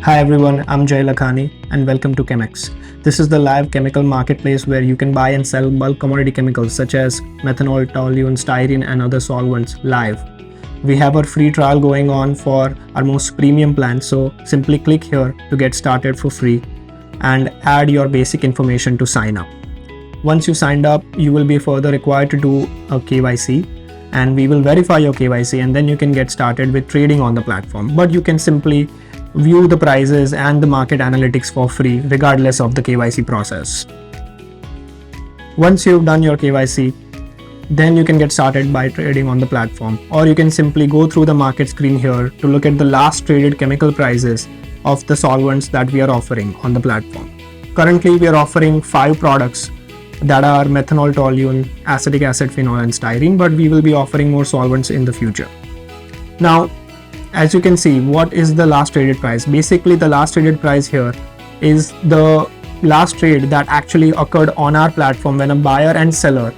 Hi everyone, I'm Jay Lakhani and welcome to CHEMAXE. This is the live chemical marketplace where you can buy and sell bulk commodity chemicals such as methanol, toluene, styrene and other solvents live. We have our free trial going on for our most premium plan, so simply click here to get started for free and add your basic information to sign up. Once you signed up, you will be further required to do a KYC and we will verify your KYC and then you can get started with trading on the platform. But you can simply view the prices and the market analytics for free regardless of the KYC process. Once you've done your KYC, then you can get started by trading on the platform, or you can simply go through the market screen here to look at the last traded chemical prices of the solvents that we are offering on the platform. Currently we are offering 5 products that are methanol, toluene, acetic acid, phenol and styrene, but we will be offering more solvents in the future. Now, as you can see, what is the last traded price? Basically, the last traded price here is the last trade that actually occurred on our platform when a buyer and seller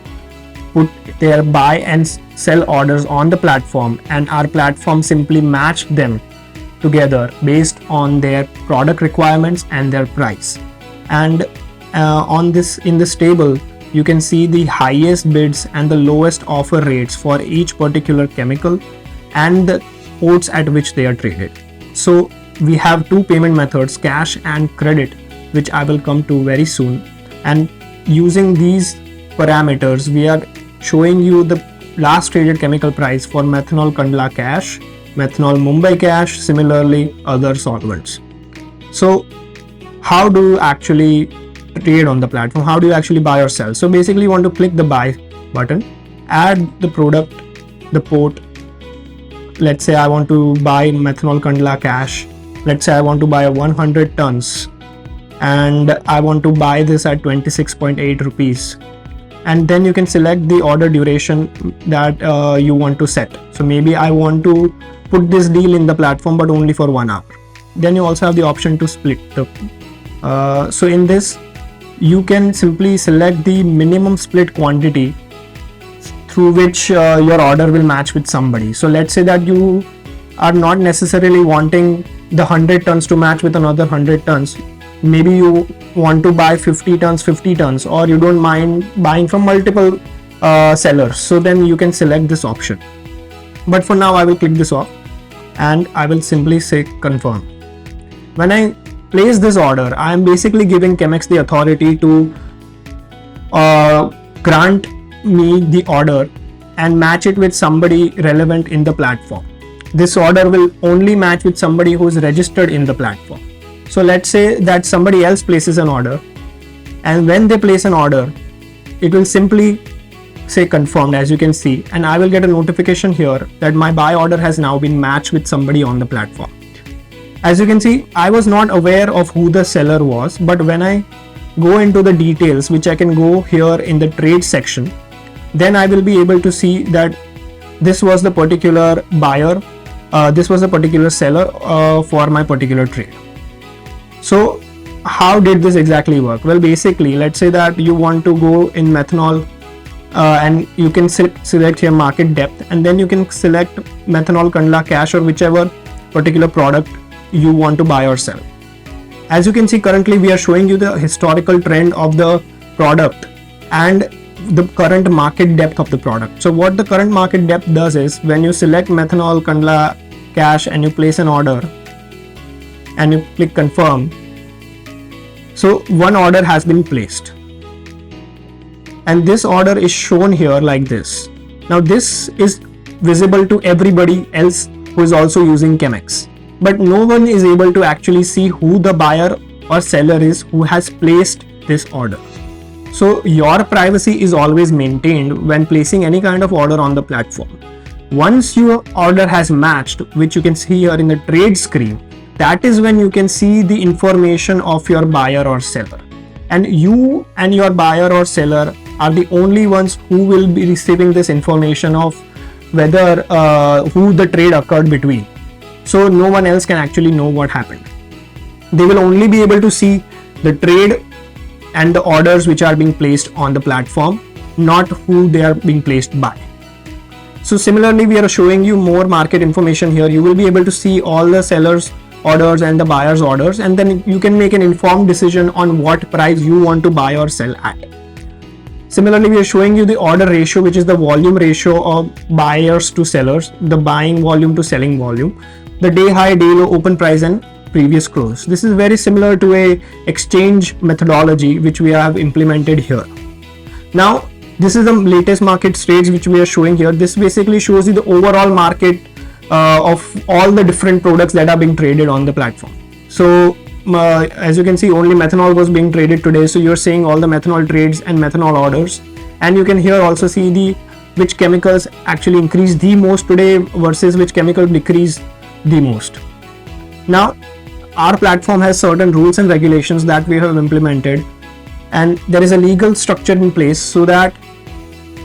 put their buy and sell orders on the platform, and our platform simply matched them together based on their product requirements and their price. And in this table, you can see the highest bids and the lowest offer rates for each particular chemical and the ports at which they are traded. So we have 2 payment methods, cash and credit, which I will come to very soon. And using these parameters, we are showing you the last traded chemical price for methanol Kandla cash, methanol Mumbai cash, similarly other solvents. So how do you actually trade on the platform? How do you actually buy or sell? So basically you want to click the buy button, add the product, the port. Let's say I want to buy methanol Kandla cash. Let's say I want to buy 100 tons and I want to buy this at 26.8 rupees. And then you can select the order duration that you want to set. So maybe I want to put this deal in the platform but only for 1 hour. Then you also have the option to split so in this you can simply select the minimum split quantity through which your order will match with somebody. So let's say that you are not necessarily wanting the 100 tons to match with another 100 tons. Maybe you want to buy 50 tons, or you don't mind buying from multiple sellers. So then you can select this option. But for now I will click this off and I will simply say confirm. When I place this order, I am basically giving CHEMAXE the authority to grant me the order and match it with somebody relevant in the platform. This order will only match with somebody who is registered in the platform. So let's say that somebody else places an order, and when they place an order, it will simply say confirmed, as you can see, and I will get a notification here that my buy order has now been matched with somebody on the platform. As you can see, I was not aware of who the seller was, but when I go into the details, which I can go here in the trade section, then I will be able to see that this was the particular buyer, this was a particular seller for my particular trade. So how did this exactly work? Well, basically, let's say that you want to go in methanol and you can select here market depth, and then you can select methanol Kandla cash or whichever particular product you want to buy or sell. As you can see, currently we are showing you the historical trend of the product and the current market depth of the product. So what the current market depth does is, when you select methanol Kandla cash and you place an order and you click confirm, so one order has been placed and this order is shown here like this. Now this is visible to everybody else who is also using CHEMAXE, but no one is able to actually see who the buyer or seller is who has placed this order. So your privacy is always maintained when placing any kind of order on the platform. Once your order has matched, which you can see here in the trade screen, that is when you can see the information of your buyer or seller. And you and your buyer or seller are the only ones who will be receiving this information of whether who the trade occurred between. So no one else can actually know what happened. They will only be able to see the trade and the orders which are being placed on the platform, not who they are being placed by. So similarly, we are showing you more market information here. You will be able to see all the sellers orders and the buyer's orders, and then you can make an informed decision on what price you want to buy or sell at. Similarly, we are showing you the order ratio, which is the volume ratio of buyers to sellers, the buying volume to selling volume, the day high, day low, open price and previous close. This is very similar to a exchange methodology which we have implemented here. Now, this is the latest market trades which we are showing here. This basically shows you the overall market of all the different products that are being traded on the platform. So as you can see, only methanol was being traded today. So you're seeing all the methanol trades and methanol orders, and you can here also see which chemicals actually increase the most today versus which chemical decrease the most. Now, our platform has certain rules and regulations that we have implemented, and there is a legal structure in place so that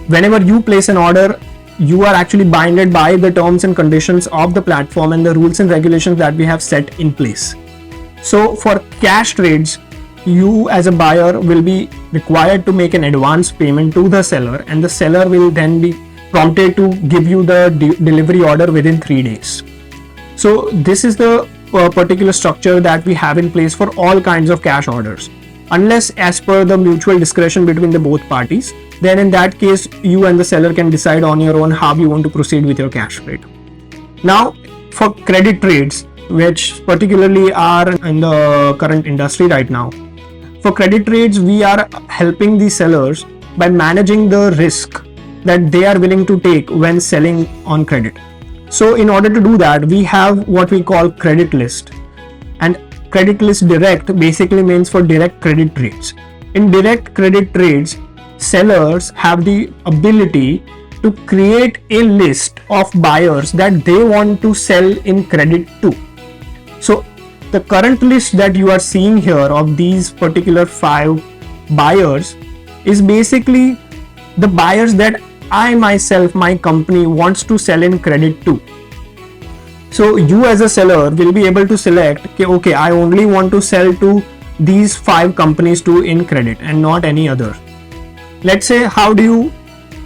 whenever you place an order, you are actually binded by the terms and conditions of the platform and the rules and regulations that we have set in place. So for cash trades, you as a buyer will be required to make an advance payment to the seller, and the seller will then be prompted to give you the delivery order within 3 days. So this is the particular structure that we have in place for all kinds of cash orders, unless as per the mutual discretion between the both parties. Then in that case, you and the seller can decide on your own how you want to proceed with your cash trade. Now, for credit trades, which particularly are in the current industry right now, for credit trades, we are helping the sellers by managing the risk that they are willing to take when selling on credit. So in order to do that, we have what we call credit list, and credit list direct basically means for direct credit trades. In direct credit trades, sellers have the ability to create a list of buyers that they want to sell in credit to. So the current list that you are seeing here of these particular 5 buyers is basically the buyers that I myself, my company wants to sell in credit to. So you as a seller will be able to select, okay, I only want to sell to these 5 companies to in credit and not any other. Let's say, how do you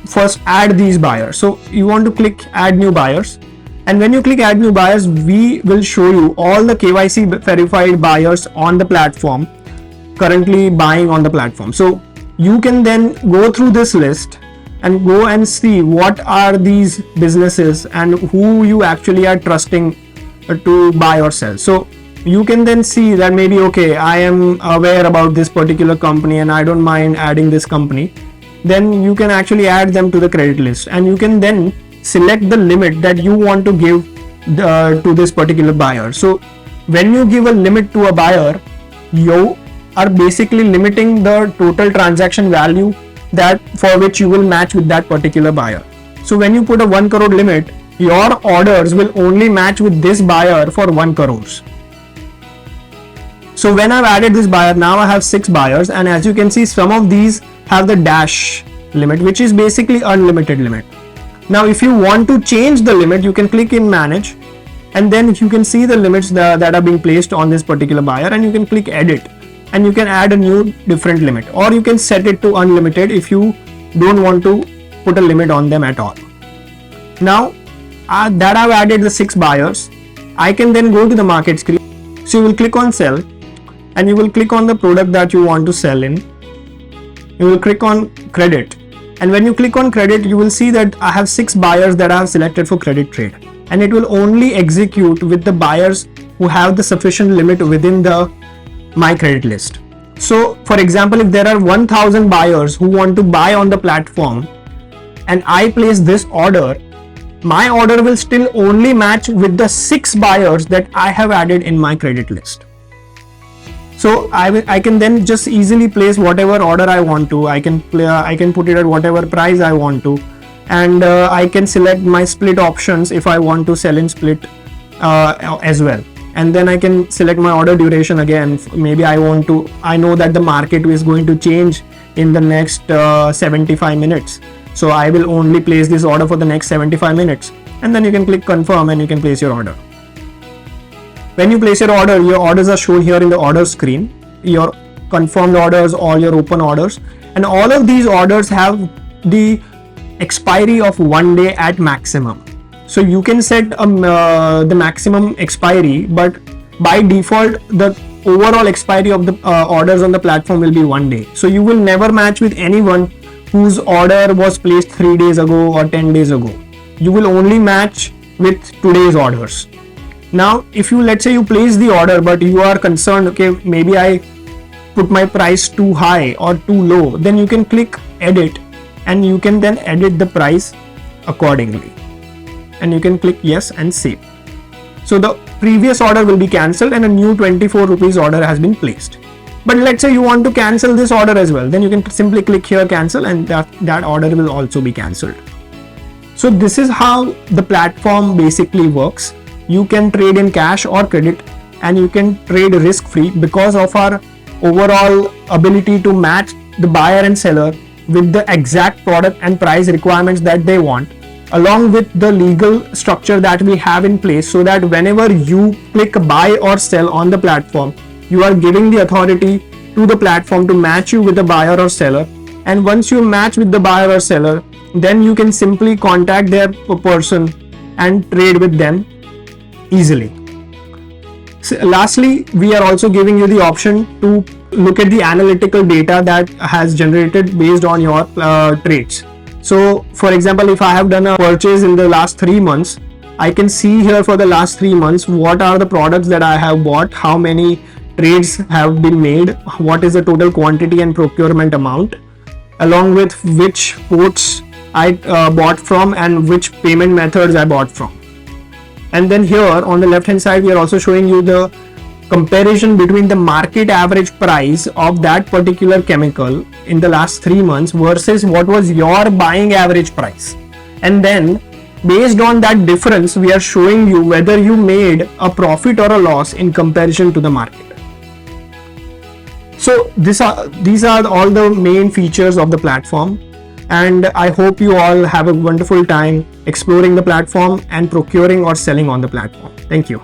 first add these buyers? So you want to click add new buyers, and when you click add new buyers, we will show you all the KYC verified buyers on the platform currently buying on the platform. So you can then go through this list and go and see what are these businesses and who you actually are trusting to buy or sell. So you can then see that maybe, okay, I am aware about this particular company and I don't mind adding this company. Then you can actually add them to the credit list, and you can then select the limit that you want to give to this particular buyer. So when you give a limit to a buyer, you are basically limiting the total transaction value that for which you will match with that particular buyer. So when you put a 1 crore limit, your orders will only match with this buyer for 1 crore. So when I've added this buyer, now I have 6 buyers, and as you can see, some of these have the dash limit, which is basically unlimited limit. Now if you want to change the limit, you can click in manage, and then you can see the limits that are being placed on this particular buyer, and you can click edit, and you can add a new different limit, or you can set it to unlimited if you don't want to put a limit on them at all. Now that I've added the 6 buyers, I can then go to the market screen. So you will click on sell, and you will click on the product that you want to sell in. You will click on credit, and when you click on credit, you will see that I have 6 buyers that I have selected for credit trade, and it will only execute with the buyers who have the sufficient limit within the my credit list. So for example, if there are 1000 buyers who want to buy on the platform and I place this order, my order will still only match with the 6 buyers that I have added in my credit list. So I can then just easily place whatever order I want to. I can put it at whatever price I want to, and I can select my split options if I want to sell in split as well. And then I can select my order duration again. Maybe I know that the market is going to change in the next 75 minutes. So I will only place this order for the next 75 minutes. And then you can click confirm and you can place your order. When you place your orders are shown here in the order screen. Your confirmed orders, all your open orders. And all of these orders have the expiry of 1 day at maximum. So you can set the maximum expiry, but by default the overall expiry of the orders on the platform will be 1 day. So you will never match with anyone whose order was placed 3 days ago or 10 days ago. You will only match with today's orders. Now, if you, let's say you place the order, but you are concerned, okay, maybe I put my price too high or too low, then you can click edit and you can then edit the price accordingly. And you can click yes and save. So the previous order will be cancelled and a new 24 rupees order has been placed. But let's say you want to cancel this order as well, then you can simply click here cancel and that order will also be cancelled. So this is how the platform basically works. You can trade in cash or credit and you can trade risk free because of our overall ability to match the buyer and seller with the exact product and price requirements that they want, along with the legal structure that we have in place, so that whenever you click buy or sell on the platform, you are giving the authority to the platform to match you with the buyer or seller. And once you match with the buyer or seller, then you can simply contact their person and trade with them easily. So lastly, we are also giving you the option to look at the analytical data that has generated based on your trades. So for example, if I have done a purchase in the last 3 months, I can see here for the last 3 months what are the products that I have bought, how many trades have been made, what is the total quantity and procurement amount, along with which ports I bought from and which payment methods I bought from. And then here on the left hand side, we are also showing you the comparison between the market average price of that particular chemical in the last 3 months versus what was your buying average price. And then based on that difference, we are showing you whether you made a profit or a loss in comparison to the market. So these are all the main features of the platform. And I hope you all have a wonderful time exploring the platform and procuring or selling on the platform. Thank you.